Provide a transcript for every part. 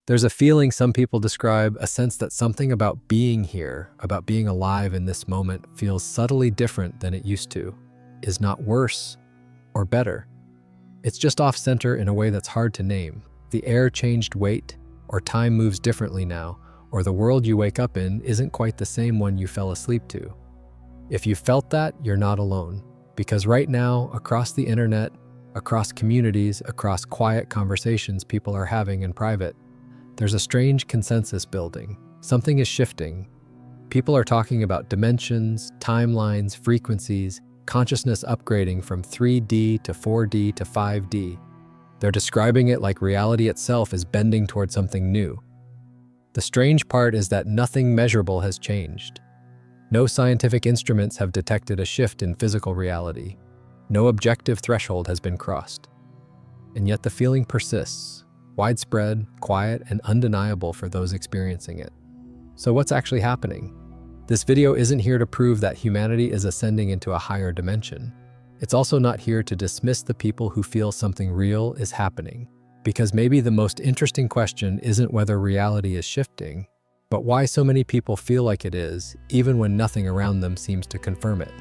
There's a feeling some people describe, a sense that something about being here, about being alive in this moment, feels subtly different than it used to, is not worse or better. It's just off-center in a way that's hard to name. The air changed weight, or time moves differently now, or the world you wake up in isn't quite the same one you fell asleep to. If you felt that, you're not alone. Because right now, across the internet, across communities, across quiet conversations people are having in private, there's a strange consensus building. Something is shifting. People are talking about dimensions, timelines, frequencies, consciousness upgrading from 3D to 4D to 5D. They're describing it like reality itself is bending toward something new. The strange part is that nothing measurable has changed. No scientific instruments have detected a shift in physical reality. No objective threshold has been crossed. And yet the feeling persists, widespread, quiet, and undeniable for those experiencing it. So what's actually happening? This video isn't here to prove that humanity is ascending into a higher dimension. It's also not here to dismiss the people who feel something real is happening. Because maybe the most interesting question isn't whether reality is shifting, but why so many people feel like it is, even when nothing around them seems to confirm it.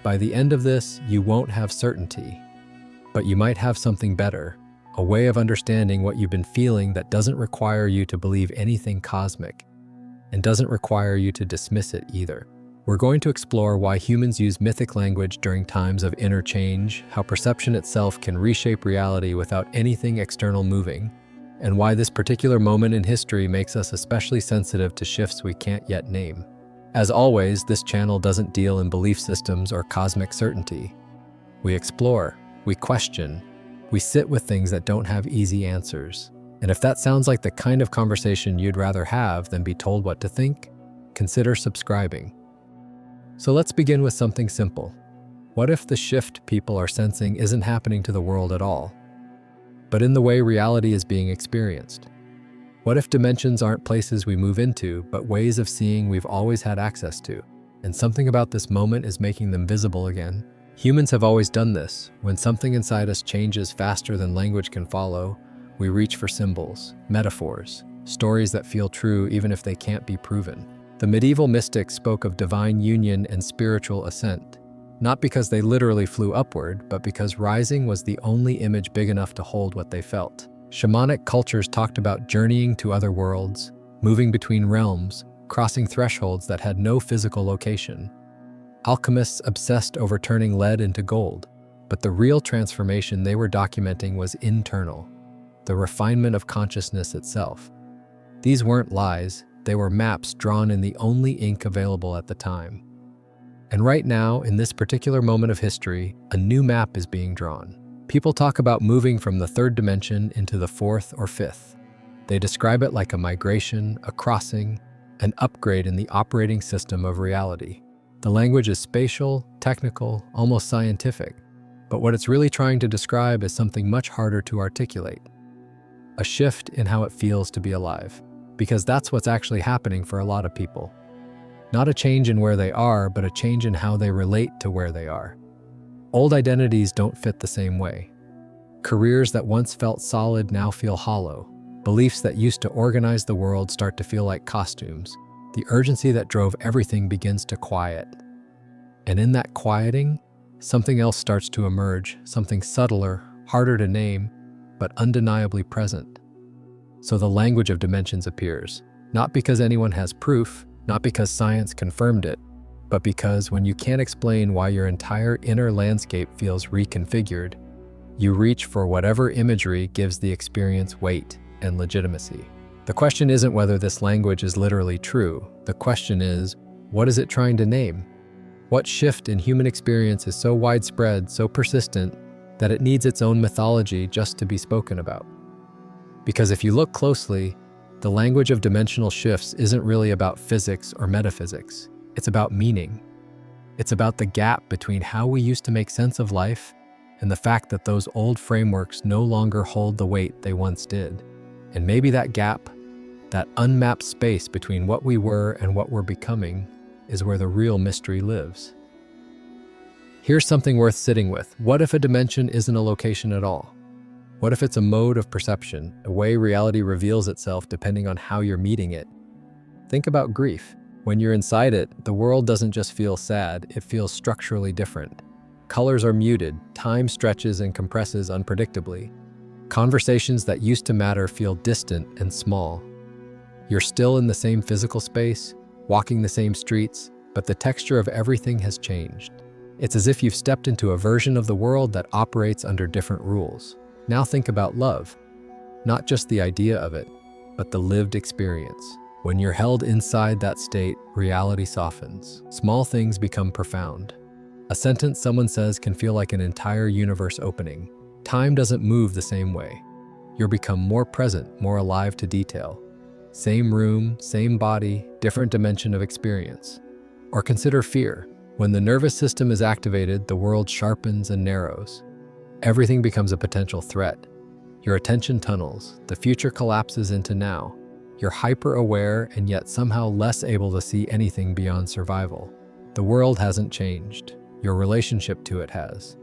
By the end of this, you won't have certainty, but you might have something better, a way of understanding what you've been feeling that doesn't require you to believe anything cosmic, and doesn't require you to dismiss it either. We're going to explore why humans use mythic language during times of inner change, how perception itself can reshape reality without anything external moving, and why this particular moment in history makes us especially sensitive to shifts we can't yet name. As always, this channel doesn't deal in belief systems or cosmic certainty. We explore, we question, we sit with things that don't have easy answers. And if that sounds like the kind of conversation you'd rather have than be told what to think, consider subscribing. So let's begin with something simple. What if the shift people are sensing isn't happening to the world at all, but in the way reality is being experienced? What if dimensions aren't places we move into, but ways of seeing we've always had access to, and something about this moment is making them visible again? Humans have always done this. When something inside us changes faster than language can follow, we reach for symbols, metaphors, stories that feel true even if they can't be proven. The medieval mystics spoke of divine union and spiritual ascent, not because they literally flew upward, but because rising was the only image big enough to hold what they felt. Shamanic cultures talked about journeying to other worlds, moving between realms, crossing thresholds that had no physical location. Alchemists obsessed over turning lead into gold, but the real transformation they were documenting was internal, the refinement of consciousness itself. These weren't lies, they were maps drawn in the only ink available at the time. And right now, in this particular moment of history, a new map is being drawn. People talk about moving from the third dimension into the fourth or fifth. They describe it like a migration, a crossing, an upgrade in the operating system of reality. The language is spatial, technical, almost scientific, but what it's really trying to describe is something much harder to articulate. A shift in how it feels to be alive. Because that's what's actually happening for a lot of people. Not a change in where they are, but a change in how they relate to where they are. Old identities don't fit the same way. Careers that once felt solid now feel hollow. Beliefs that used to organize the world start to feel like costumes. The urgency that drove everything begins to quiet. And in that quieting, something else starts to emerge, something subtler, harder to name, but undeniably present. So the language of dimensions appears, not because anyone has proof, not because science confirmed it, but because when you can't explain why your entire inner landscape feels reconfigured, you reach for whatever imagery gives the experience weight and legitimacy. The question isn't whether this language is literally true. The question is, what is it trying to name? What shift in human experience is so widespread, so persistent, that it needs its own mythology just to be spoken about? Because if you look closely, the language of dimensional shifts isn't really about physics or metaphysics. It's about meaning. It's about the gap between how we used to make sense of life and the fact that those old frameworks no longer hold the weight they once did. And maybe that gap, that unmapped space between what we were and what we're becoming, is where the real mystery lives. Here's something worth sitting with. What if a dimension isn't a location at all? What if it's a mode of perception, a way reality reveals itself depending on how you're meeting it? Think about grief. When you're inside it, the world doesn't just feel sad, it feels structurally different. Colors are muted, time stretches and compresses unpredictably. Conversations that used to matter feel distant and small. You're still in the same physical space, walking the same streets, but the texture of everything has changed. It's as if you've stepped into a version of the world that operates under different rules. Now think about love. Not just the idea of it, but the lived experience. When you're held inside that state, reality softens. Small things become profound. A sentence someone says can feel like an entire universe opening. Time doesn't move the same way. You'll become more present, more alive to detail. Same room, same body, different dimension of experience. Or consider fear. When the nervous system is activated, the world sharpens and narrows. Everything becomes a potential threat. Your attention tunnels, the future collapses into now. You're hyper-aware and yet somehow less able to see anything beyond survival. The world hasn't changed. Your relationship to it has.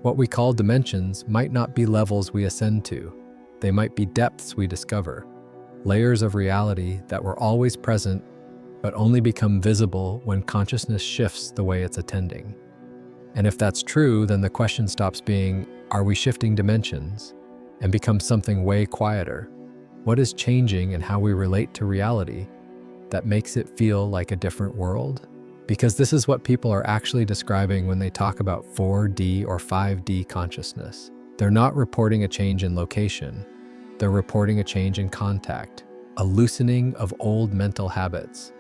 What we call dimensions might not be levels we ascend to. They might be depths we discover. Layers of reality that were always present, but only become visible when consciousness shifts the way it's attending. And if that's true, then the question stops being, are we shifting dimensions? And becomes something way quieter. What is changing in how we relate to reality that makes it feel like a different world? Because this is what people are actually describing when they talk about 4D or 5D consciousness. They're not reporting a change in location. They're reporting a change in contact, a loosening of old mental habits,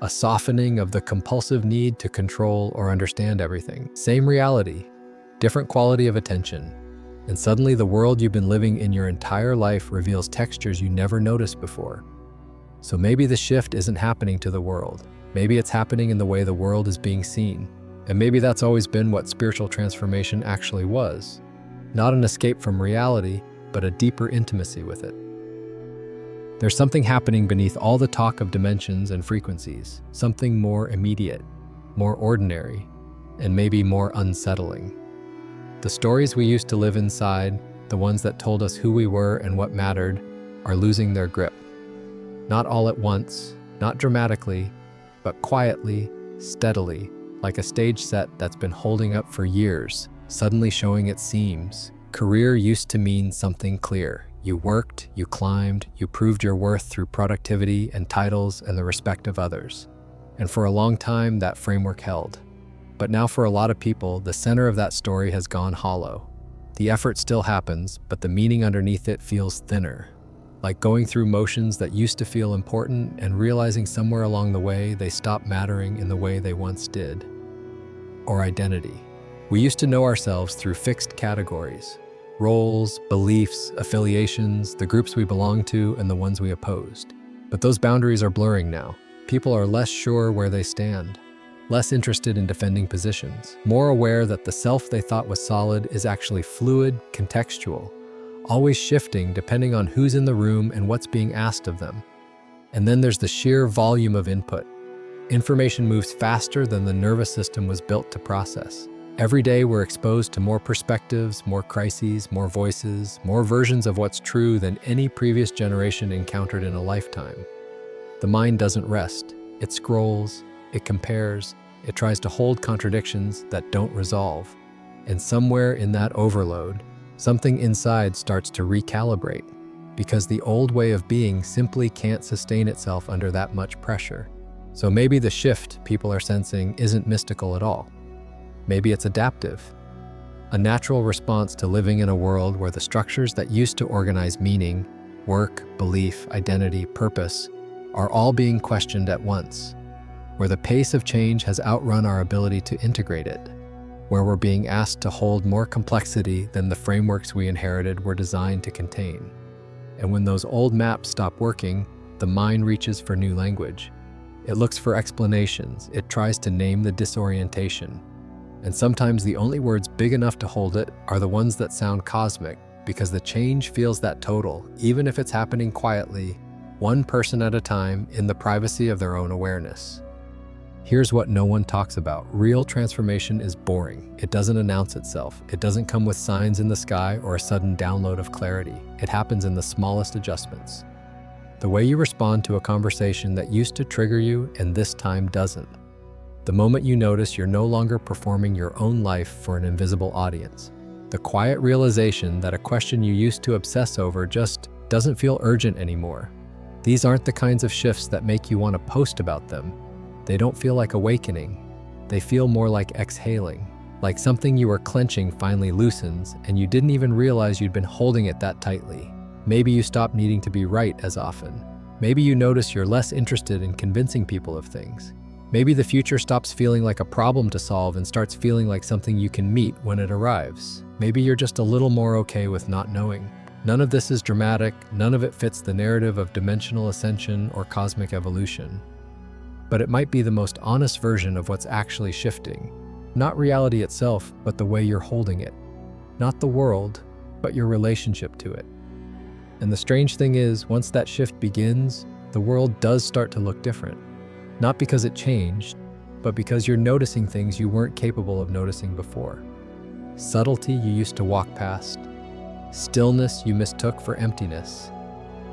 a softening of the compulsive need to control or understand everything. Same reality, different quality of attention. And suddenly the world you've been living in your entire life reveals textures you never noticed before. So maybe the shift isn't happening to the world. Maybe it's happening in the way the world is being seen. And maybe that's always been what spiritual transformation actually was. Not an escape from reality, but a deeper intimacy with it. There's something happening beneath all the talk of dimensions and frequencies, something more immediate, more ordinary, and maybe more unsettling. The stories we used to live inside, the ones that told us who we were and what mattered, are losing their grip. Not all at once, not dramatically, but quietly, steadily, like a stage set that's been holding up for years, suddenly showing its seams. Career used to mean something clear. You worked, you climbed, you proved your worth through productivity and titles and the respect of others. And for a long time, that framework held. But now for a lot of people, the center of that story has gone hollow. The effort still happens, but the meaning underneath it feels thinner. Like going through motions that used to feel important and realizing somewhere along the way they stopped mattering in the way they once did. Or identity. We used to know ourselves through fixed categories. Roles, beliefs, affiliations, the groups we belonged to and the ones we opposed. But those boundaries are blurring now. People are less sure where they stand. Less interested in defending positions, more aware that the self they thought was solid is actually fluid, contextual, always shifting depending on who's in the room and what's being asked of them. And then there's the sheer volume of input. Information moves faster than the nervous system was built to process. Every day we're exposed to more perspectives, more crises, more voices, more versions of what's true than any previous generation encountered in a lifetime. The mind doesn't rest. It scrolls, it compares, it tries to hold contradictions that don't resolve. And somewhere in that overload, something inside starts to recalibrate, because the old way of being simply can't sustain itself under that much pressure. So maybe the shift people are sensing isn't mystical at all. Maybe it's adaptive, a natural response to living in a world where the structures that used to organize meaning, work, belief, identity, purpose, are all being questioned at once, where the pace of change has outrun our ability to integrate it, where we're being asked to hold more complexity than the frameworks we inherited were designed to contain. And when those old maps stop working, the mind reaches for new language. It looks for explanations, it tries to name the disorientation. And sometimes the only words big enough to hold it are the ones that sound cosmic, because the change feels that total, even if it's happening quietly, one person at a time in the privacy of their own awareness. Here's what no one talks about. Real transformation is boring. It doesn't announce itself. It doesn't come with signs in the sky or a sudden download of clarity. It happens in the smallest adjustments. The way you respond to a conversation that used to trigger you and this time doesn't. The moment you notice you're no longer performing your own life for an invisible audience. The quiet realization that a question you used to obsess over just doesn't feel urgent anymore. These aren't the kinds of shifts that make you want to post about them. They don't feel like awakening. They feel more like exhaling, like something you were clenching finally loosens and you didn't even realize you'd been holding it that tightly. Maybe you stop needing to be right as often. Maybe you notice you're less interested in convincing people of things. Maybe the future stops feeling like a problem to solve and starts feeling like something you can meet when it arrives. Maybe you're just a little more okay with not knowing. None of this is dramatic. None of it fits the narrative of dimensional ascension or cosmic evolution. But it might be the most honest version of what's actually shifting. Not reality itself, but the way you're holding it. Not the world, but your relationship to it. And the strange thing is, once that shift begins, the world does start to look different. Not because it changed, but because you're noticing things you weren't capable of noticing before. Subtlety you used to walk past. Stillness you mistook for emptiness.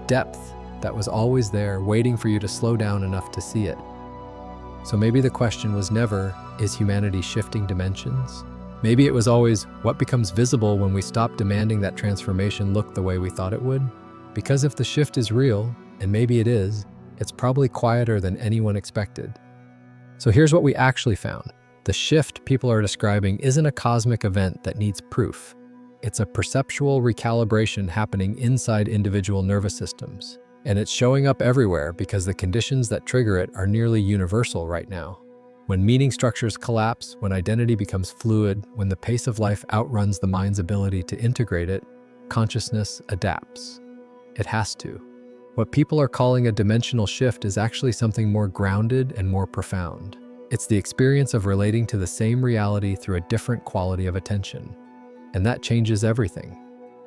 Depth that was always there, waiting for you to slow down enough to see it. So maybe the question was never, is humanity shifting dimensions? Maybe it was always, what becomes visible when we stop demanding that transformation look the way we thought it would? Because if the shift is real, and maybe it is, it's probably quieter than anyone expected. So here's what we actually found. The shift people are describing isn't a cosmic event that needs proof. It's a perceptual recalibration happening inside individual nervous systems. And it's showing up everywhere because the conditions that trigger it are nearly universal right now. When meaning structures collapse, when identity becomes fluid, when the pace of life outruns the mind's ability to integrate it, consciousness adapts. It has to. What people are calling a dimensional shift is actually something more grounded and more profound. It's the experience of relating to the same reality through a different quality of attention. And that changes everything.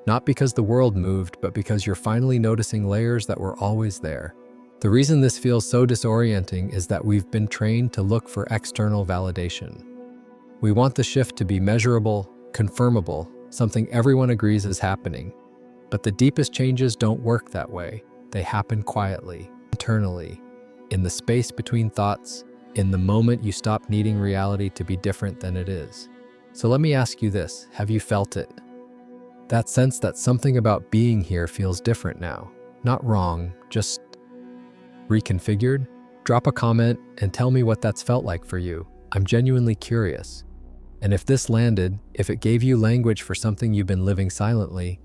Not because the world moved, but because you're finally noticing layers that were always there. The reason this feels so disorienting is that we've been trained to look for external validation. We want the shift to be measurable, confirmable, something everyone agrees is happening. But the deepest changes don't work that way. They happen quietly, internally, in the space between thoughts, in the moment you stop needing reality to be different than it is. So let me ask you this, have you felt it? That sense that something about being here feels different now. Not wrong, just reconfigured? Drop a comment and tell me what that's felt like for you. I'm genuinely curious. And if this landed, if it gave you language for something you've been living silently,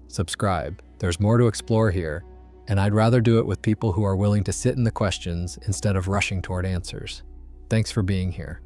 subscribe. There's more to explore here, and I'd rather do it with people who are willing to sit in the questions instead of rushing toward answers. Thanks for being here.